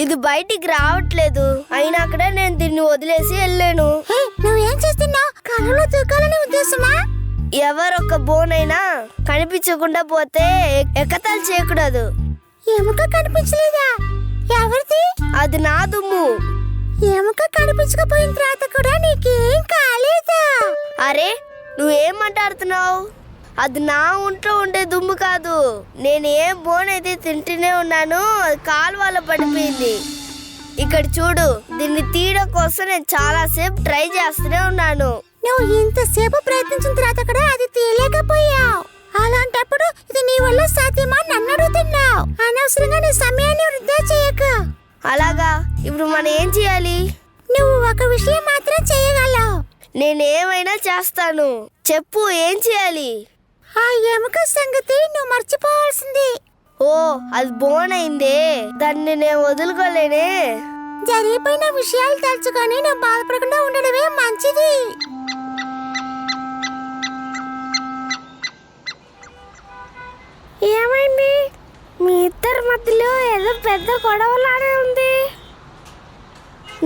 ఇది బయటికి రావట్లేదు. అయినా అక్కడ నేను దీన్ని వదిలేసి వెళ్ళాను. నువ్వేం చేస్తున్నావు? కళ్ళలో దూకాలని ఉద్దేశమా? ఎవరొక్క బోనైనా కనిపించకుండా పోతే ఎక్కతాలు చేయకూడదు. ఎముక కనిపించలేదా? ఎవరిది? అది నా దుమ్ము. ఎముక కనిపించకపోయిన తర్వాత కూడా నీకేం కాలేదా? అరే, నువ్వేం మాట్లాడుతున్నావు? అది నా ఒంట్లో ఉండే దుమ్ము కాదు. నేను ఏ బోన్ అయితే తింటూనే ఉన్నాను, అది కాలువలో పడిపోయింది. ఇక్కడ చూడు, దీన్ని తీయడం కోసం నేను చాలా సేపు ట్రై చేస్తూనే ఉన్నాను. నువ్వు ఇంతసేపు ప్రయత్నించిన తర్వాత కూడా అది తీయలేకపోయావు. అలాంటప్పుడు ఇది నీ వల్ల సాధ్యమా నన్ను అడుగుతున్నావు. అనవసరంగా నీ సమయాన్ని వృధా చేయక. అలాగా, ఇప్పుడు మనం ఏం చేయాలి? నువ్వు ఒక విషయం మాత్రం చేయగలవు. నేనేమైనా చేస్తాను. చెప్పు, ఏం చేయాలి? ఆ ఎముక సంగతి నువ్వు మర్చిపోవాల్సింది. ఓ, అది బోన్ అయిందే, దాన్ని నేను వదులుకోలేనే. జరిగిపోయిన విషయాలు తలుచుకొని నువ్వు బాధపడకుండా ఉండడమే మంచిది. ఏమైంది? మీ ఇద్దరి మధ్యలో ఏదో పెద్ద గొడవలానే ఉంది.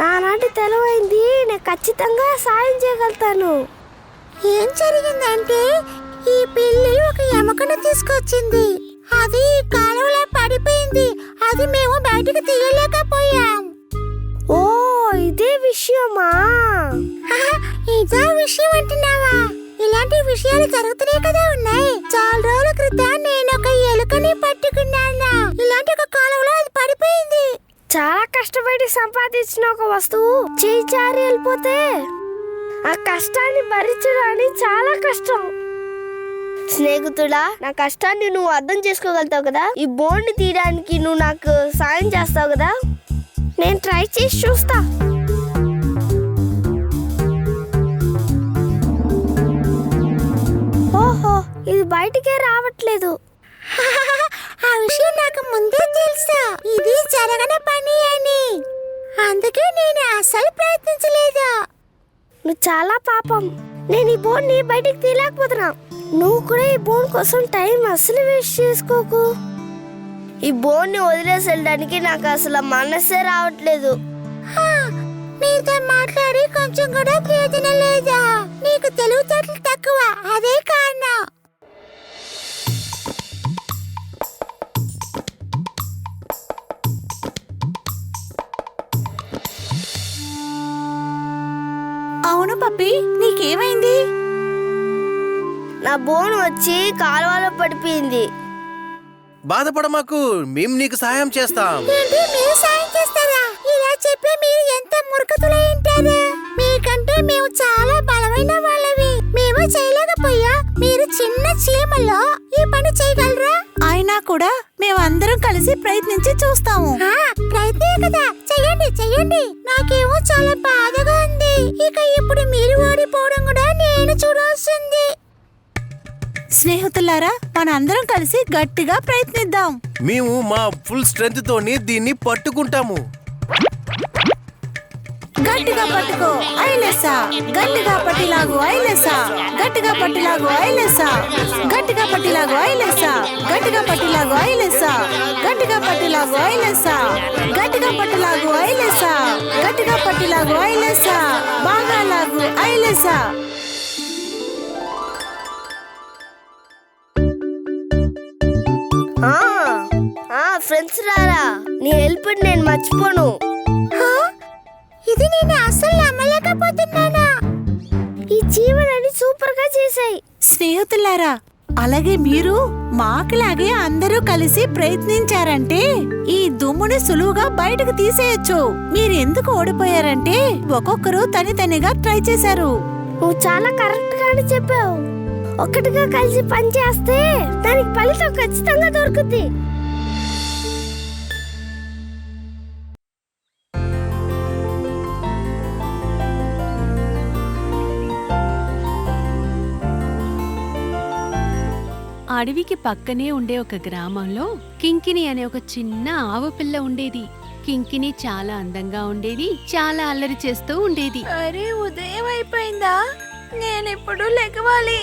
నానాటి తెలివైంది, నేను ఖచ్చితంగా సాయం చేయగలుగుతాను. ఏం జరిగిందంటే ఈ పిల్లి ఒక ఎముకను తీసుకొచ్చింది. అది కాలువలో పడిపోయింది. అది మేము బయటకు తీయలేకపోయాం. ఓ, ఇదే విషయమా? ఇదే విషయం అంటున్నావా? ఇలాంటి విషయాలు జరుగుతూనే కదా ఉన్నాయి. చాలా రోజుల క్రితం నేను ఒక ఎలుకని పట్టుకున్నాను. ఇలాంటి ఒక కాలువలో అది పడిపోయింది. చాలా కష్టపడి సంపాదించిన ఒక వస్తువు చేయి జారి వెళ్ళిపోతే ఆ కష్టాన్ని భరించడానికి చాలా కష్టం. స్నేహితుడా, నా కష్టాన్ని నువ్వు అర్థం చేసుకోగలుగుతావు కదా. ఈ బోన్ని తీయడానికి నువ్వు నాకు సాయం చేస్తావు కదా. నేను ట్రై చేసి చూస్తా. ఓహో, ఇది బయటికే రావట్లేదు. ఆ విషయం నాకు ముందే తెలుసా. ఇది జరగని పని అని. అందుకే నేను అసలు ప్రయత్నించలేదు. నువ్వు చాలా పాపం. నేను ఈ బోన్ని బయటికి తీయలేకపోతున్నా. నువ్వు కూడా ఈ బోన్ కోసం టైం అసలు వేస్ట్ చేసుకోకు. ఈ బోన్ని వదిలేసి వెళ్ళడానికి నాకు అసలు మనసే రావట్లేదు. నీతో మాట్లాడి కొంచెం కూడా ప్రయోజనం లేదా? నీకు తెలివితేటలు తక్కువ, అదే కారణం. అవును పప్పి, నీకేమైంది? నా బోన్ వచ్చి కాలువలో పడిపోయింది. బాధపడమాకు, మేము నీకు సహాయం చేస్తాం. ఏంటి, మీరు సాయం చేస్తారా? ఇలా చెప్పి మీరు ఎంత మూర్ఖతులై ఉంటారు. మీకంటే మేము చాలా బలమైన వాళ్ళవి. మేము చేయలేకపోయా, మీరు చిన్న చీమలో ఈ పని చేయగలరా? అయినా కూడా మేమందరం కలిసి ప్రయత్నించి చూస్తాము. ప్రయత్నే కదా, చెయ్యండి చెయ్యండి. నాకేమో చాలా బాధగా ఉంది. ఇక ఇప్పుడు మీరు ఓడిపోవడం కూడా నేను చూడాల్సింది. స్నేహితులారా, మనందరం కలిసి గట్టిగా ప్రయత్నిద్దాం. మేము మా ఫుల్ స్ట్రెంగ్త్ తోని దీన్ని పట్టుకుంటాము. గట్టిగా పట్టుకో ఐలెసా, గట్టిగా పట్టిలాగు ఐలెసా, గట్టిగా పట్టిలాగు ఐలెసా, గట్టిగా పట్టిలాగు ఐలెసా, గట్టిగా పట్టిలాగు ఐలెసా, గట్టిగా పట్టిలాగు ఐలెసా, గట్టిగా పట్టిలాగు ఐలెసా, గట్టిగా పట్టిలాగు ఐలెసా, బాగా లాగు ఐలెసా. ఫ్రెండ్స్ రారా, నీ హెల్ప్ నేను మర్చిపోను. ఇది నేను అసలు నమ్మలేకపోతున్నానా. ఈ జీవనాన్ని సూపర్ గా చేసాయి. స్నేహితులారా, అలాగే మీరు మాకులాగే అందరూ కలిసి ప్రయత్నించారంటే ఈ దుమ్ముని సులువుగా బయటకు తీసేయొచ్చు. మీరు ఎందుకు ఓడిపోయారంటే ఒక్కొక్కరు తనిగా ట్రై చేశారు. నువ్వు చాలా కరెక్ట్ గానే చెప్పావు. ఒక్కటిగా కలిసి పని చేస్తే దానికి ఫలితం ఖచ్చితంగా దొరుకుతుంది. అడవికి పక్కనే ఉండే ఒక గ్రామంలో కింకిని అనే ఒక చిన్న ఆవు పిల్ల ఉండేది. కింకిని చాలా అందంగా ఉండేది, చాలా అల్లరి చేస్తూ ఉండేది. అరే, ఉదయం అయిపోయిందా? నేనిప్పుడు లెగవాలి.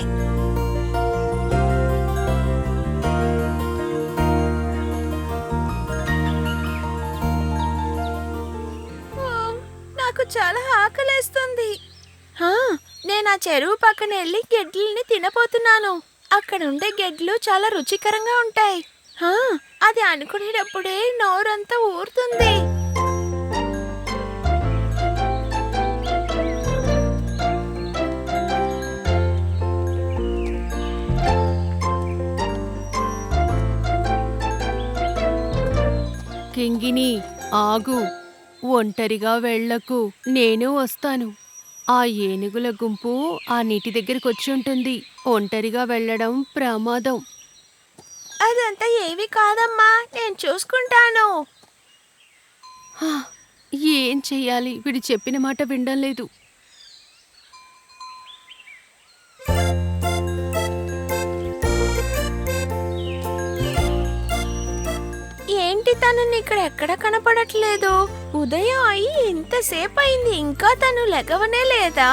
చెరువు పక్కన వెళ్ళి గెడ్లని తినపోతున్నాను. అక్కడ ఉండే గెడ్లు చాలా రుచికరంగా ఉంటాయి. అది అనుకునేటప్పుడే నోరంతా ఊరుతుంది. కింగిని ఆగు, ఒంటరిగా వెళ్ళకు, నేను వస్తాను. ఆ ఏనుగుల గుంపు ఆ నీటి దగ్గరికి వచ్చి ఉంటుంది. ఒంటరిగా వెళ్ళడం ప్రమాదం. అదంతా ఏవి కాదమ్మా, నేను చూసుకుంటాను. హా, ఏం చెయ్యాలి? వీడు చెప్పిన మాట వినడం లేదు. ఏంటి తనని ఇక్కడ ఎక్కడ కనపడట్లేదు? ఉదయం అయి ఇంతసేపు అయింది, ఇంకా తను లెగవనే లేదా?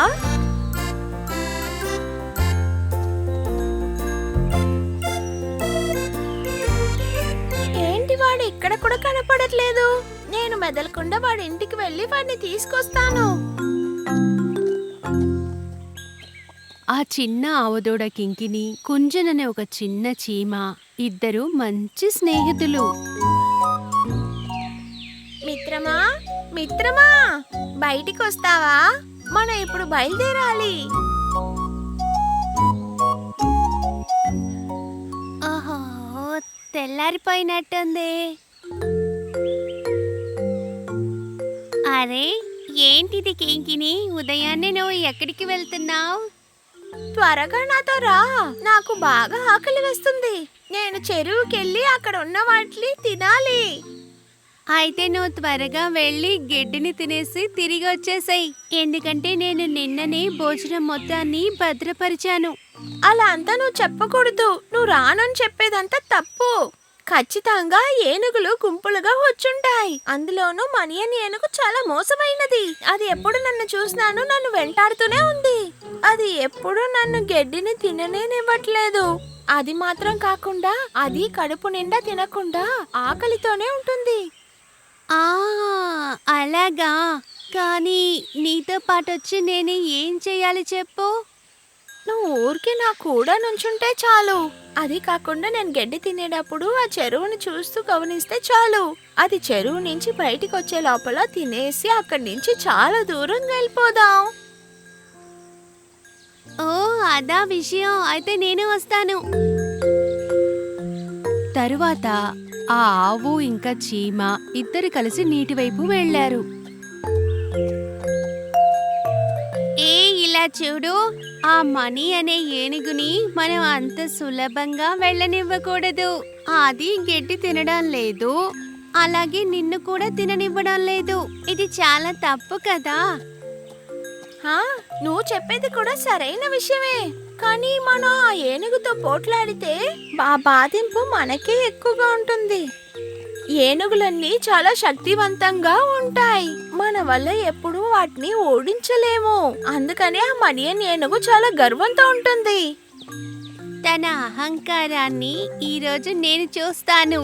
ఏంటి వాడు ఇక్కడ కూడా కనపడట్లేదు? నేను మెదలకుండా వాడి ఇంటికి వెళ్ళి వాడిని తీసుకొస్తాను. ఆ చిన్న ఆవుదూడ కింకిని, కుంజన్ అనే ఒక చిన్న చీమ, ఇద్దరు మంచి స్నేహితులు. మిత్రమా, మిత్రమా, బయటికి వస్తావా? మనం ఇప్పుడు బయలుదేరాలి. ఓహో, తెల్లారిపోయినట్టుంది. అరే, ఏంటిది కింకిని? ఉదయాన్నే నువ్వు ఎక్కడికి వెళ్తున్నావు? త్వరగా నాతో రా, నాకు బాగా ఆకలి వేస్తుంది. నేను చెరువుకెళ్ళి అక్కడ ఉన్న వాటిని తినాలి. అయితే నువ్వు త్వరగా వెళ్ళి గడ్డిని తినేసి తిరిగి వచ్చేసాయి. ఎందుకంటే నేను నిన్ననే భోజనం మొత్తాన్ని భద్రపరిచాను. అలా అంతా నువ్వు చెప్పకూడదు. నువ్వు రానని చెప్పేదంతా తప్పు. ఖచ్చితంగా ఏనుగులు గుంపులుగా వచ్చుంటాయి. అందులోనూ మనియన్ ఏనుగు చాలా మోసమైనది. అది ఎప్పుడు నన్ను చూసినాను నన్ను వెంటాడుతూనే ఉంది. అది ఎప్పుడు నన్ను గడ్డిని తిననేనివ్వట్లేదు. అది మాత్రం కాకుండా అది కడుపు నిండా తినకుండా ఆకలితోనే ఉంటుంది. ఆ, అలాగా. కానీ నీతో పాటు వచ్చి నేను ఏం చేయాలి చెప్పు? నువ్వు ఊరికి నా కూడా నుంచుంటే చాలు. అది కాకుండా నేను గడ్డి తినేటప్పుడు ఆ చెరువుని చూస్తూ గమనిస్తే చాలు. అది చెరువు నుంచి బయటికి వచ్చే లోపల తినేసి అక్కడి నుంచి చాలా దూరం వెళ్ళిపోదాం. ఓ, అదా విషయం. అయితే నేను వస్తాను. తరువాత ఆ ఆవు ఇంకా చీమ ఇద్దరు కలిసి నీటి వైపు వెళ్లారు. ఇలా చూడు, ఆ మణి అనే ఏనుగుని మనం అంత సులభంగా వెళ్ళనివ్వకూడదు. అది గడ్డి తినడం లేదు, అలాగే నిన్ను కూడా తిననివ్వడం లేదు. ఇది చాలా తప్పు కదా. నువ్వు చెప్పేది కూడా సరైన విషయమే. కానీ మనం ఆ ఏనుగుతో పోట్లాడితే ఆ బాధింపు మనకే ఎక్కువగా ఉంటుంది. ఏనుగులన్నీ చాలా శక్తివంతంగా ఉంటాయి. మన వల్ల ఎప్పుడూ వాటిని ఓడించలేము. అందుకని ఆ మనియన్ ఏనుగు చాలా గర్వంతో ఉంటుంది. తన అహంకారాన్ని ఈరోజు నేను చూస్తాను.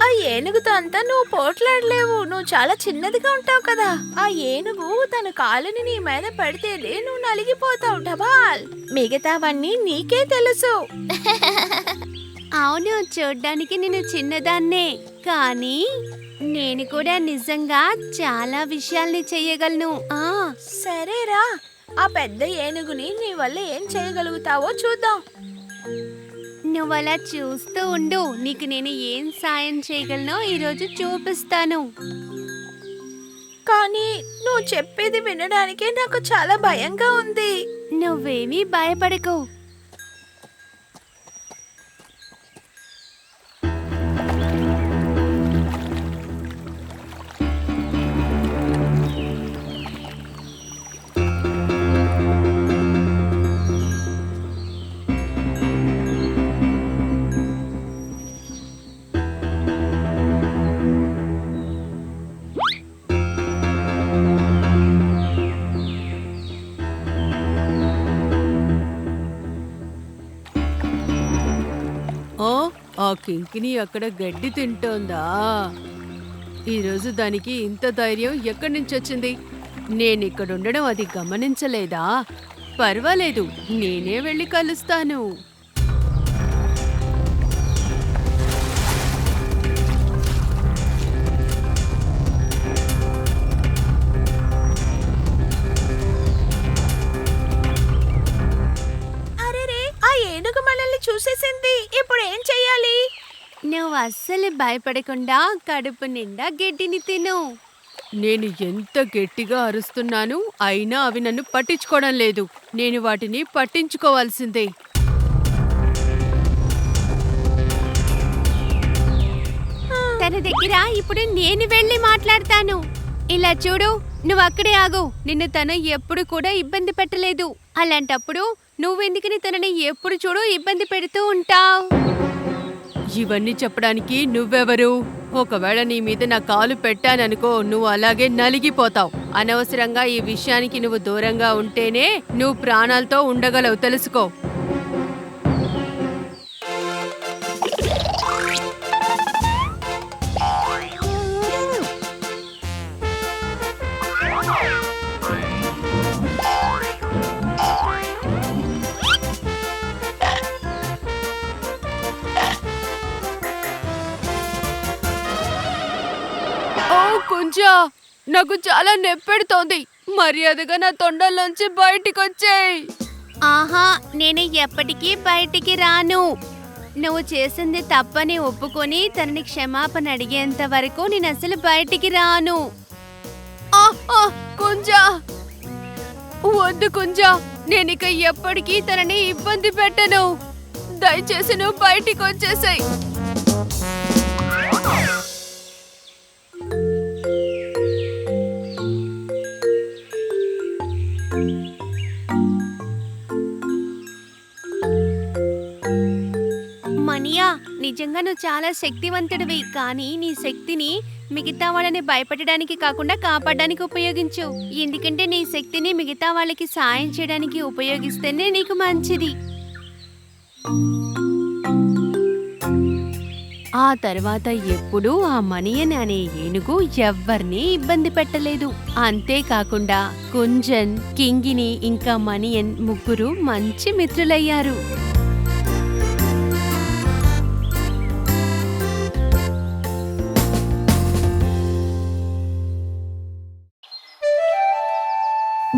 ఆ ఏనుగుతో అంతా నువ్వు పోట్లాడలేవు. నువ్వు చాలా చిన్నదిగా ఉంటావు కదా. ఆ ఏనుగు తన కాలుని నీ మీద పెడితేనే నువ్వు నలిగిపోతావు డబాల్. మిగతావన్నీ నీకే తెలుసు. అవును, చూడ్డానికి నేను చిన్నదాన్నే, కానీ నేను కూడా నిజంగా చాలా విషయాల్ని చెయ్యగలను. సరేరా, ఆ పెద్ద ఏనుగుని నీ వల్ల ఏం చేయగలుగుతావో చూద్దాం. నువ్వలా చూస్తూ ఉండు, నీకు నేను ఏం సాయం చేయగలనో ఈరోజు చూపిస్తాను. కానీ నువ్వు చెప్పేది వినడానికే నాకు చాలా భయంగా ఉంది. నువ్వేమీ భయపడకు. ఆ కింకిని అక్కడ గడ్డి తింటోందా? ఈరోజు దానికి ఇంత ధైర్యం ఎక్కడి నుంచి వచ్చింది? నేనిక్కడుండడం అది గమనించలేదా? పర్వాలేదు, నేనే వెళ్ళి కలుస్తాను. అరెరే, ఆ ఏనుగు మనల్ని చూసేసింది. ఇప్పుడు ఏం చెయ్యాలి? నువ్వు అస్సలు భయపడకుండా కడుపు నిండా గడ్డిని తిను. నేను ఎంత గట్టిగా అరుస్తున్నాను, అయినా అవి నన్ను పట్టించుకోవడం లేదు. నేను వాటిని పట్టించుకోవాల్సిందే. తన దగ్గర ఇప్పుడు నేను వెళ్ళి మాట్లాడతాను. ఇలా చూడు, నువ్వు అక్కడే ఆగు. నిన్ను తను ఎప్పుడు కూడా ఇబ్బంది పెట్టలేదు. అలాంటప్పుడు నువ్వెందుకని తనని ఎప్పుడు చూడు ఇబ్బంది పెడుతూ ఉంటావు? ఇవన్నీ చెప్పడానికి నువ్వెవరు? ఒకవేళ నీ మీద నా కాలు పెట్టాననుకో, నువ్వు అలాగే నలిగిపోతావు. అనవసరంగా ఈ విషయానికి నువ్వు దూరంగా ఉంటేనే నువ్వు ప్రాణాలతో ఉండగలవు, తెలుసుకో. కొంచెం నాకు చాలా నొప్పెడుతోంది. మర్యాదగా నా తొండల్లోంచి బయటికొచ్చేయ్. ఆహా, నేను ఎప్పటికీ బయటికి రాను. నువ్వు చేసింది తప్పని ఒప్పుకొని తనని క్షమాపణ అడిగేంత వరకు నేను అసలు బయటికి రాను. కుంజా, వద్దు కుంజా, నేనిక ఎప్పటికీ తనని ఇబ్బంది పెట్టను. దయచేసి నువ్వు బయటికి వచ్చేసాయి. మనియా, నిజంగా నువ్వు చాలా శక్తివంతుడివి. కానీ నీ శక్తిని మిగతా వాళ్ళని భయపెట్టడానికి కాకుండా కాపాడడానికి ఉపయోగించు. ఎందుకంటే నీ శక్తిని మిగతా వాళ్ళకి సాయం చేయడానికి ఉపయోగిస్తేనే నీకు మంచిది. ఆ తర్వాత ఎప్పుడూ ఆ మనియన్ అనే ఏనుగు ఎవ్వర్నీ ఇబ్బంది పెట్టలేదు. అంతేకాకుండా కుంజన్, కింగిని ఇంకా మనియన్ ముగ్గురు మంచి మిత్రులయ్యారు.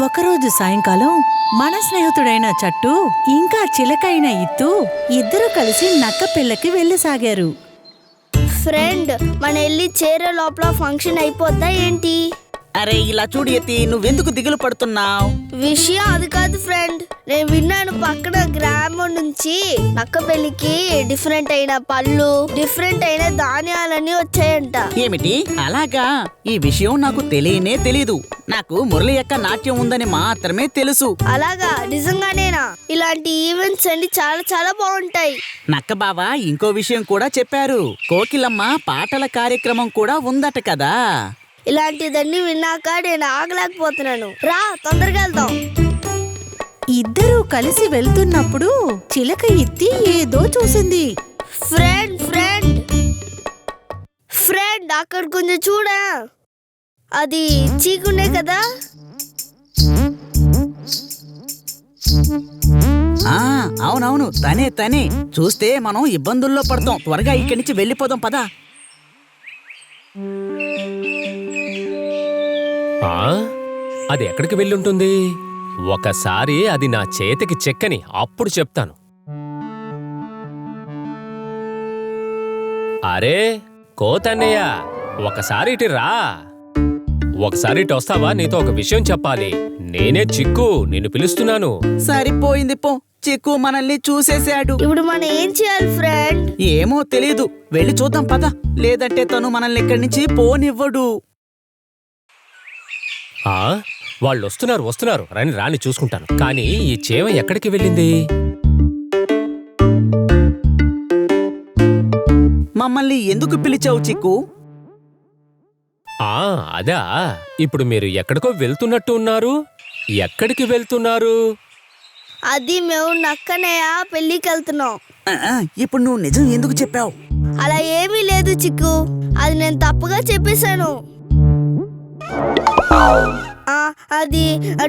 ఒకరోజు సాయంకాలం మన స్నేహితుడైన చట్టు ఇంకా చిలకైన ఇత్తు ఇద్దరూ కలిసి నక్క పిల్లకి వెళ్ళసాగారు. ఫ్రెండ్, మన వెళ్ళి చేరే లోపల ఫంక్షన్ అయిపోద్దా ఏంటి? అరే ఇలా చూడు ఎత్తి, నువ్వెందుకు దిగులు పడుతున్నావు? విషయం అది కాదు ఫ్రెండ్. నేను విన్నాను పక్కన గ్రామం నుంచి నక్క పెళ్లికి డిఫరెంట్ అయిన పళ్ళు, డిఫరెంట్ అయిన ధాన్యాలన్నీ వచ్చాయంట. ఏమిటి? అలాగా? ఈ విషయం నాకు తెలియనే తెలీదు. నాకు మురళి యొక్క నాట్యం ఉందని మాత్రమే తెలుసు. అలాగా? నిజంగానేనా? ఇలాంటి ఈవెంట్స్ అన్ని చాలా చాలా బాగుంటాయి. నక్క బావ ఇంకో విషయం కూడా చెప్పారు. కోకిలమ్మ పాటల కార్యక్రమం కూడా ఉందట కదా. ఇలాంటిదన్నీ విన్నాక నేను ఆగలేకపోతున్నాను. రా, తొందరగా వెళ్దాం. ఇద్దరూ కలిసి వెళ్తున్నప్పుడు చిలక ఇత్తి ఏదో చూసింది. ఫ్రెండ్ ఫ్రెండ్ ఫ్రెండ్ అక్కడ కొంచెం చూడా. అది చీకునే కదా? అవునవును, తనే. చూస్తే మనం ఇబ్బందుల్లో పడతాం. త్వరగా ఇక్కడి నుంచి వెళ్ళిపోదాం పదా. అది ఎక్కడికి వెళ్ళుంటుంది? ఒకసారి అది నా చేతికి చెక్కని అప్పుడు చెప్తాను. అరే కోతన్నయ్య, ఒకసారి ఇటు రా. ఒకసారి ఇటు వస్తావా? నీతో ఒక విషయం చెప్పాలి. నేనే చిక్కు, నిన్ను పిలుస్తున్నాను. సరిపోయింది పో, చిక్కు మనల్ని చూసేశాడు. ఇప్పుడు మనం ఏం చేయాలి ఫ్రెండ్? ఏమో తెలీదు, వెళ్ళి చూద్దాం పద. లేదంటే తను మనల్ని ఇక్కడి నుంచి పోనివ్వడు. వాళ్ళు వస్తున్నారు. రాని చూసుకుంటాను. కానీ ఈ చేమ ఎక్కడికి వెళ్ళింది? మమ్మల్ని ఎందుకు పిలిచావు చిక్కు? అదా, ఇప్పుడు మీరు ఎక్కడికో వెళ్తున్నట్టు ఉన్నారు. ఎక్కడికి వెళ్తున్నారు? అది మేము నక్కనయ్య పెళ్లికి వెళ్తున్నాం. ఇప్పుడు నువ్వు నిజం ఎందుకు చెప్పావు? అలా ఏమీ లేదు చిక్కు, అది నేను తప్పుగా చెప్పేశాను. అది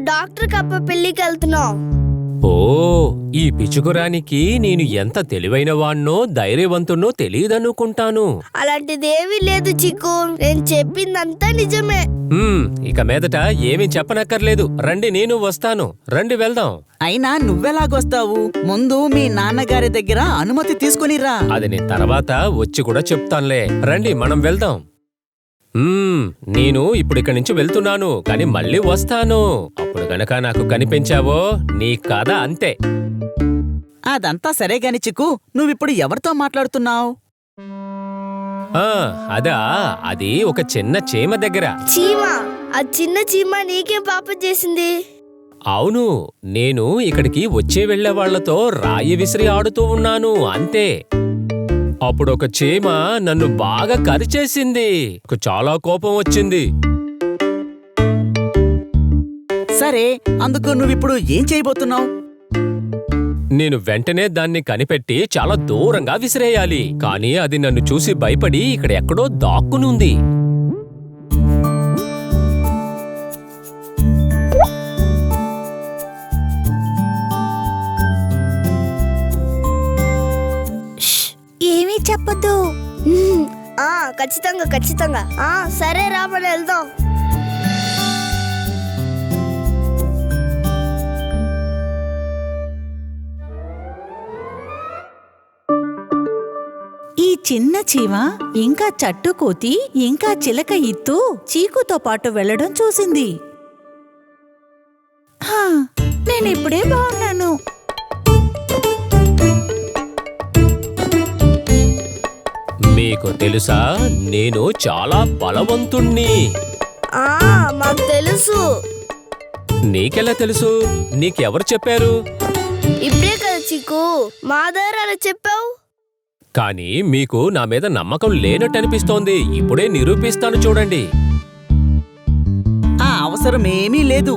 డాక్టర్ కప్ప పెళ్లికి వెళ్తున్నాం. ఓ, ఈ పిచ్చుకురానికి నేను ఎంత తెలివైన వాణ్ణో ధైర్యవంతుణ్ణో తెలియదనుకుంటాను. అలాంటిదేమీ లేదు చిక్కు, నేను చెప్పిందంతా నిజమే. ఇక మీదట ఏమీ చెప్పనక్కర్లేదు. రండి, నేను వస్తాను. రండి, వెళ్దాం. అయినా నువ్వెలాగొస్తావు? ముందు మీ నాన్నగారి దగ్గర అనుమతి తీసుకునిరా. అది నేను తర్వాత వచ్చి కూడా చెప్తానులే. రండి, మనం వెళ్దాం. నేను ఇప్పుడు ఇక్కడి నుంచి వెళ్తున్నాను, కానీ మళ్ళీ వస్తాను. అప్పుడు గనక నాకు కనిపించావో నీ కథ అంతే. అదంతా సరే గాని చిక్కు, నువ్విప్పుడు ఎవరితో మాట్లాడుతున్నావు? అదా, అది ఒక చిన్న చీమ దగ్గర. చీమ? ఆ చిన్న చీమ నీకేం పాపం చేసింది? అవును, నేను ఇక్కడికి వచ్చే వెళ్లే వాళ్లతో రాయి విసిరి ఆడుతూ ఉన్నాను, అంతే. అప్పుడు ఒక చీమ నన్ను బాగా కరిచేసింది. నాకు చాలా కోపం వచ్చింది. సరే, అందుకు నువ్విప్పుడు ఏం చేయబోతున్నావు? నేను వెంటనే దాన్ని కనిపెట్టి చాలా దూరంగా విసిరేయాలి. కానీ అది నన్ను చూసి భయపడి ఇక్కడ ఎక్కడో దాక్కునుంది. ఏమీ చెప్పొద్దు. ఖచ్చితంగా ఖచ్చితంగా. సరే రా, మనం వెళ్దాం. ఈ చిన్న చీమ ఇంకా చట్టుకోతి ఇంకా చిలక ఇత్తు చీకుతో పాటు వెళ్లడం చూసింది. నేనిప్పుడే బాగున్నాను. మీకు తెలుసా, నేను చాలా బలవంతుణ్ణి. మాకు తెలుసు. నీకెలా తెలుసు? నీకెవరు చెప్పారు? ఇప్పుడే కదా చిక్కు మా దగ్గర అలా చెప్పావు. కానీ మీకు నా మీద నమ్మకం లేనట్టు అనిపిస్తోంది. ఇప్పుడే నిరూపిస్తాను, చూడండి. ఆ అవసరమేమీ లేదు.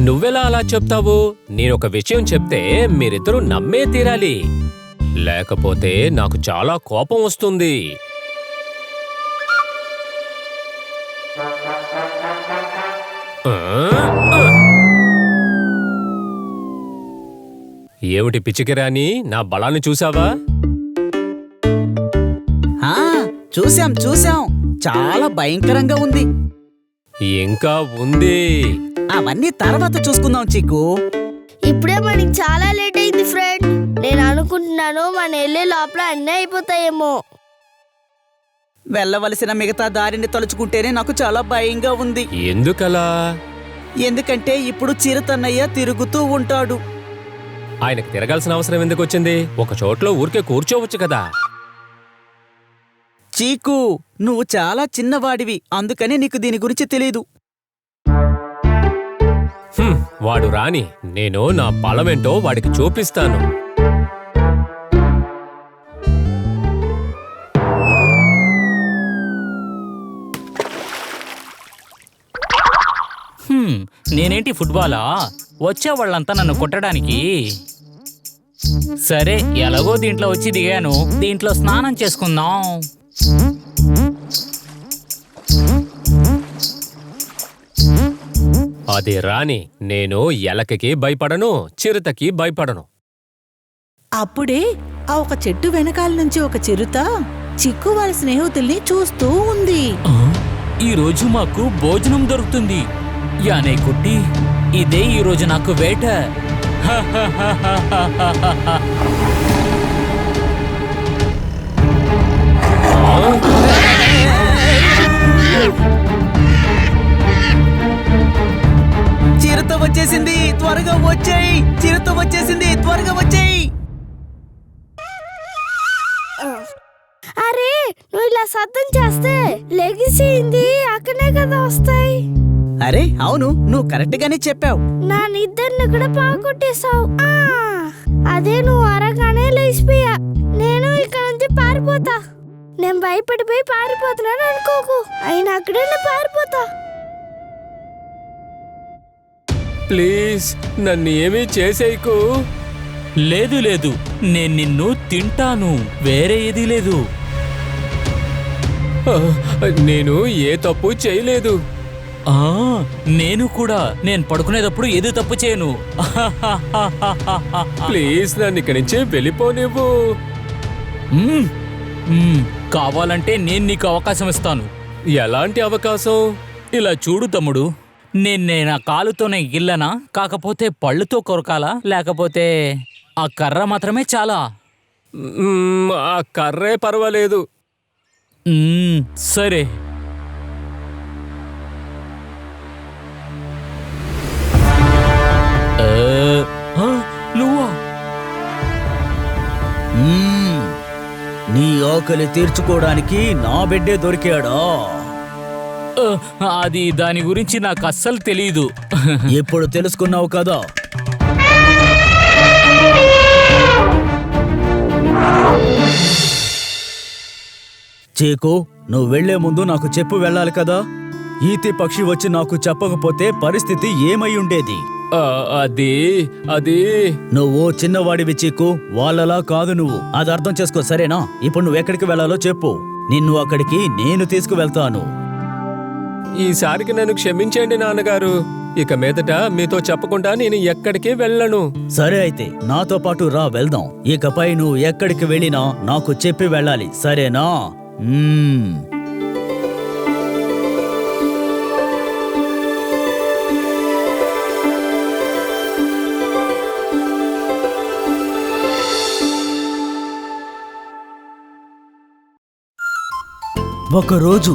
నువ్వెలా అలా చెప్తావు? నేనొక విషయం చెప్తే మీరిద్దరూ నమ్మే తీరాలి, లేకపోతే నాకు చాలా కోపం వస్తుంది. ఏమిటి పిచ్చికిరాని, నా బలాన్ని చూసావా? చూశాం. చాలా భయంకరంగా ఉంది. ఇంకా ఉంది. అవన్నీ తర్వాత చూసుకుందాం చిక్కు. ఇప్పుడే మనకి చాలా లేట్ అయింది ఫ్రెండ్. నేను అనుకుంటున్నాను మన వెళ్ళే లోపల అన్నీ అయిపోతాయేమో. వెళ్ళవలసిన మిగతా దారిని తలుచుకుంటేనే నాకు చాలా భయంగా ఉంది. ఎందుకలా? ఎందుకంటే ఇప్పుడు చిరుతన్నయ్య తిరుగుతూ ఉంటాడు. ఆయనకు తిరగాల్సిన అవసరం ఎందుకు వచ్చింది? ఒక చోట్లో ఊరికే కూర్చోవచ్చు కదా. చీకు, నువ్వు చాలా చిన్నవాడివి, అందుకని నీకు దీని గురించి తెలీదు. వాడు రాని, నేను నా బలమేంటో వాడికి చూపిస్తాను. నేనేంటి ఫుట్బాలా? వచ్చేవాళ్ళంతా నన్ను కొట్టడానికి. సరే, ఎలాగో దీంట్లో వచ్చి దిగాను, దీంట్లో స్నానం చేసుకుందాం. అది రాని, నేను ఎలకకి భయపడను, చిరుతకి భయపడను. అప్పుడే ఆ ఒక చెట్టు వెనకాల నుంచి ఒక చిరుత చిక్కు వాళ్ళ స్నేహితుల్ని చూస్తూ ఉంది. ఈ రోజు మాకు భోజనం దొరుకుతుంది. యానే కుట్టి, ఇదే ఈ రోజు నాకు వేట. చిరుత వచ్చేసింది, త్వరగా వచ్చేయి. చిరుత వచ్చేసింది, త్వరగా వచ్చేయి. అరే, నువ్వు ఇలా శబ్దం చేస్తే లెగిసింది అక్కడే కదా వస్తాయి. అరే అవును, నువ్వు కరెక్ట్ గానే చెప్పావు. నా నిద్రని కూడా పాకొట్టేశావు. అదే నువ్వు అరగానే లేచిపోయా. నేను ఇక్కడ నుంచి పారిపోతా. నేను భయపడిపోయి పారిపోతున్నాను అనుకోకు, అయినా అక్కడే నేను పారిపోతా. ప్లీజ్ నన్ను ఏమీ చేసేయకు. లేదు లేదు, నేను నిన్ను తింటాను, వేరే ఏదీ లేదు. నేను ఏ తప్పు చేయలేదు. ఆ, నేను కూడా నేను పడుకునేటప్పుడు ఏది తప్పు చేయను. ప్లీజ్ నన్ను ఇక్కడి నుంచి వెళ్ళిపోనివ్వు. మ్మ్. కావాలంటే నేను నీకు అవకాశం ఇస్తాను. ఎలాంటి అవకాశం? ఇలా చూడు తమ్ముడు, నేను నా కాలుతోనే గిల్లనా, కాకపోతే పళ్ళుతో కొరకాలా, లేకపోతే ఆ కర్ర మాత్రమే చాలా? ఆ కర్రే పర్వాలేదు. సరే. నువ్వా? నీ ఆకలి తీర్చుకోవడానికి నా బిడ్డే దొరికాడా? అది దాని గురించి నాకు అస్సలు తెలీదు. ఇప్పుడు తెలుసుకున్నావు కదా. చీకు, నువ్వు వెళ్లే ముందు నాకు చెప్పు వెళ్ళాలి కదా. ఈతి పక్షి వచ్చి నాకు చెప్పకపోతే పరిస్థితి ఏమై ఉండేది? అది నువ్వు చిన్నవాడివి చీకు, వాళ్ళలా కాదు నువ్వు. అది అర్థం చేసుకో, సరేనా? ఇప్పుడు నువ్వు ఎక్కడికి వెళ్ళాలో చెప్పు, నిన్ను అక్కడికి నేను తీసుకువెళ్తాను. ఈసారికి నన్ను క్షమించండి నాన్నగారు. ఇక మీదట మీతో చెప్పకుండా నేను ఎక్కడికి వెళ్ళను. సరే అయితే నాతో పాటు రా, వెళ్దాం. ఇకపై నువ్వు ఎక్కడికి వెళ్ళినా నాకు చెప్పి వెళ్ళాలి, సరేనా? ఒకరోజు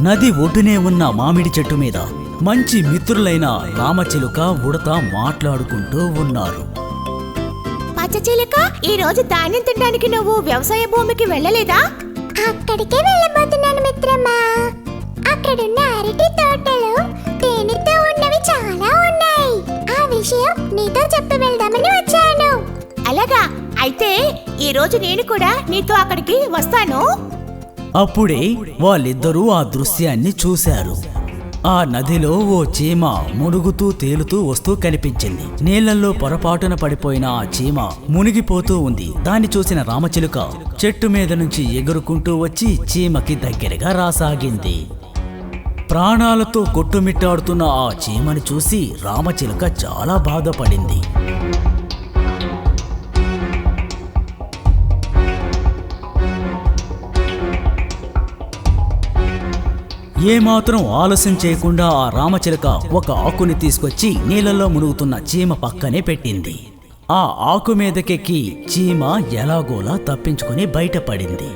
నది ఒడ్డునే ఉన్న మామిడి చెట్టు మీద మంచి మిత్రులైన రామచిలుక, ఉడత మాట్లాడుకుంటూ ఉన్నారు. పచ్చచిలుక, ఈ రోజు ధాన్యం తినడానికి నువ్వు వ్యవసాయ భూమికి వెళ్ళలేదా? అక్కడికే వెళ్ళబోతున్నాను మిత్రమా. అక్కడున్న అరటి తోటలు తేనెతో ఉన్నవి చాలా ఉన్నాయి. ఆ విషయం నీతో చెప్పి వెళ్దామని వచ్చాను. అలాగా? అయితే ఈ రోజు నేను కూడా నీతో అక్కడికి వస్తాను. అప్పుడే వాళ్ళిద్దరూ ఆ దృశ్యాన్ని చూశారు. ఆ నదిలో ఓ చీమ మునుగుతూ తేలుతూ వస్తూ కనిపించింది. నీళ్లలో పొరపాటున పడిపోయిన ఆ చీమ మునిగిపోతూ ఉంది. దాన్ని చూసిన రామచిలుక చెట్టు మీద నుంచి ఎగురుకుంటూ వచ్చి చీమకి దగ్గరగా రాసాగింది. ప్రాణాలతో కొట్టుమిట్టాడుతున్న ఆ చీమను చూసి రామచిలుక చాలా బాధపడింది. ఏమాత్రం ఆలస్యం చేయకుండా ఆ రామచిలుక ఒక ఆకుని తీసుకొచ్చి నీళ్ళలో మునుగుతున్న చీమ పక్కనే పెట్టింది. ఆ ఆకు మీదకెక్కి చీమ ఎలాగోలా తప్పించుకుని బయటపడింది.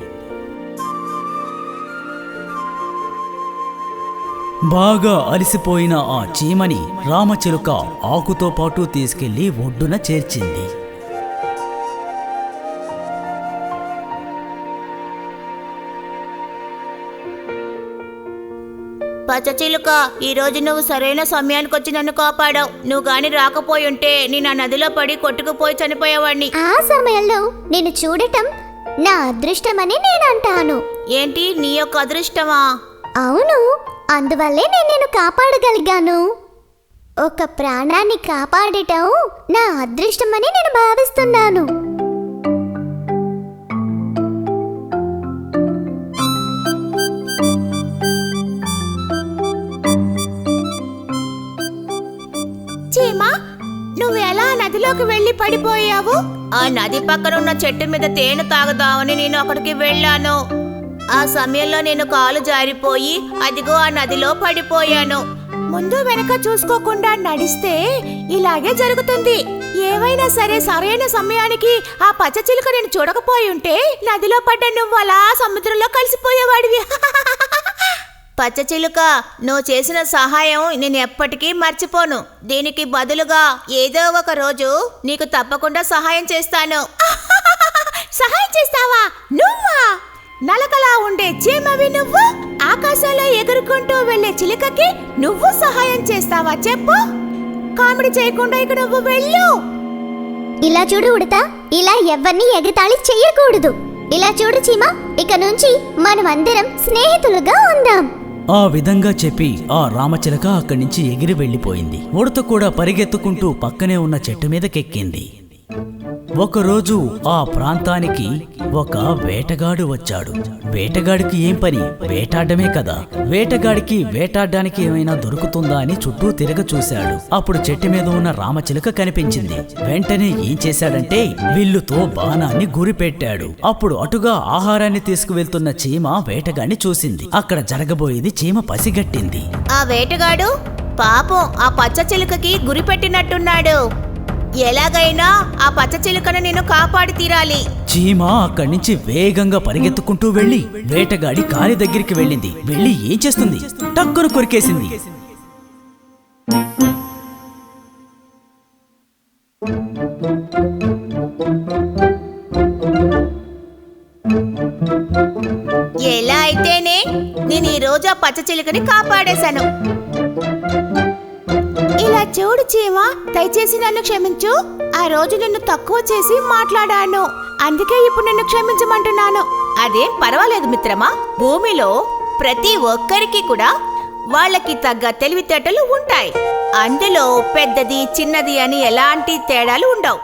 బాగా అలసిపోయిన ఆ చీమని రామచిలుక ఆకుతో పాటు తీసుకెళ్లి ఒడ్డున చేర్చింది. పచ్చచిలుక, ఈ రోజు నువ్వు సరైన సమయానికి వచ్చి నన్ను కాపాడావు. నువ్వు గాని రాకపోయి ఉంటే నేను ఆ నదిలో పడి కొట్టుకుపోయి చనిపోయేవాడిని. ఆ సమయంలో నేను చూడటం నా అదృష్టమని నేను అంటాను. ఏంటి, నీ యొక్క అదృష్టమా? అవును, అందువల్లే నేను కాపాడగలిగాను. ఒక ప్రాణాన్ని కాపాడటం నా అదృష్టమని నేను భావిస్తున్నాను. చీమా, నువ్వు ఎలా నదిలోకి వెళ్లి పడిపోయావు? ఆ నది పక్కన ఉన్న చెట్టు మీద తేనె తాగుదామని నేను అక్కడికి వెళ్ళాను. ఆ సమయంలో నేను కాలు జారిపోయి అదిగో ఆ నదిలో పడిపోయాను. ముందు వెనక చూసుకోకుండా నడిస్తే ఇలాగే జరుగుతుంది. ఏవైనా సరే సరైన సమయానికి ఆ పచ్చచిలుక నేను చూడకపోయి ఉంటే నదిలో పడ్డ నువ్వు అలా సముద్రంలో కలిసిపోయేవాడివి. పచ్చచిలుక, నువ్వు చేసిన సహాయం నేను ఎప్పటికీ మర్చిపోను. దీనికి బదులుగా ఏదో ఒక రోజు నీకు తప్పకుండా సహాయం చేస్తాను. సహాయం చేస్తావా? నువ్వా? నలకలా ఉండే చీమవి నువ్వు, ఆకాశంలో ఎగురుకుంటూ వెళ్లే చిలుకకి నువ్వు సహాయం చేస్తావా? చెప్పు. కామెడీ చేయకుండా ఇక నువ్వు వెళ్ళు. ఇలా చూడు ఉడతా, ఇలా ఎవరిని ఎగతాళి చెయ్యకూడదు. ఇలా చూడు చీమ, ఇక నుంచి మనమందరం స్నేహితులుగా ఉందాం. ఆ విధంగా చెప్పి ఆ రామచిలక అక్కడి నుంచి ఎగిరి వెళ్లిపోయింది. ఉడత కూడా పరిగెత్తుకుంటూ పక్కనే ఉన్న చెట్టు మీదకెక్కింది. ఒకరోజు ఆ ప్రాంతానికి ఒక వేటగాడు వచ్చాడు. వేటగాడికి ఏం పని? వేటాడమే కదా. వేటగాడికి వేటాడడానికి ఏమైనా దొరుకుతుందా అని చుట్టూ తిరగ చూశాడు. అప్పుడు చెట్టు మీద ఉన్న రామచిలుక కనిపించింది. వెంటనే ఏం చేశాడంటే విల్లుతో బాణాన్ని గురిపెట్టాడు. అప్పుడు అటుగా ఆహారాన్ని తీసుకువెళ్తున్న చీమ వేటగాడిని చూసింది. అక్కడ జరగబోయేది చీమ పసిగట్టింది. ఆ వేటగాడు పాపం ఆ పచ్చ చిలుకకి గురిపెట్టినట్టున్నాడు. ఎలాగైనా ఆ పచ్చ చిలుకను నేను కాపాడి తీరాలి. చీమ అక్కడి నుంచి వేగంగా పరిగెత్తుకుంటూ వెళ్లి వేటగాడి కాలి దగ్గరికి వెళ్ళింది. వెళ్లి ఏం చేస్తుంది? టక్కును కొరికేసింది. ఎలా అయితేనే నేను ఈ రోజు ఆ పచ్చ చిలుకని కాపాడేశాను. ఇలా చూడు చీమ, దయచేసి నన్ను క్షమించు. ఆ రోజు నిన్ను తక్కువ చేసి మాట్లాడాను, అందుకే ఇప్పుడు నిన్ను క్షమించమంటున్నాను. అదేం పర్వాలేదు మిత్రమా. భూమిలో ప్రతి ఒక్కరికి కూడా వాళ్ళకి తగ్గ తెలివితేటలు ఉంటాయి. అందులో పెద్దది చిన్నది అని ఎలాంటి తేడాలు ఉండవు.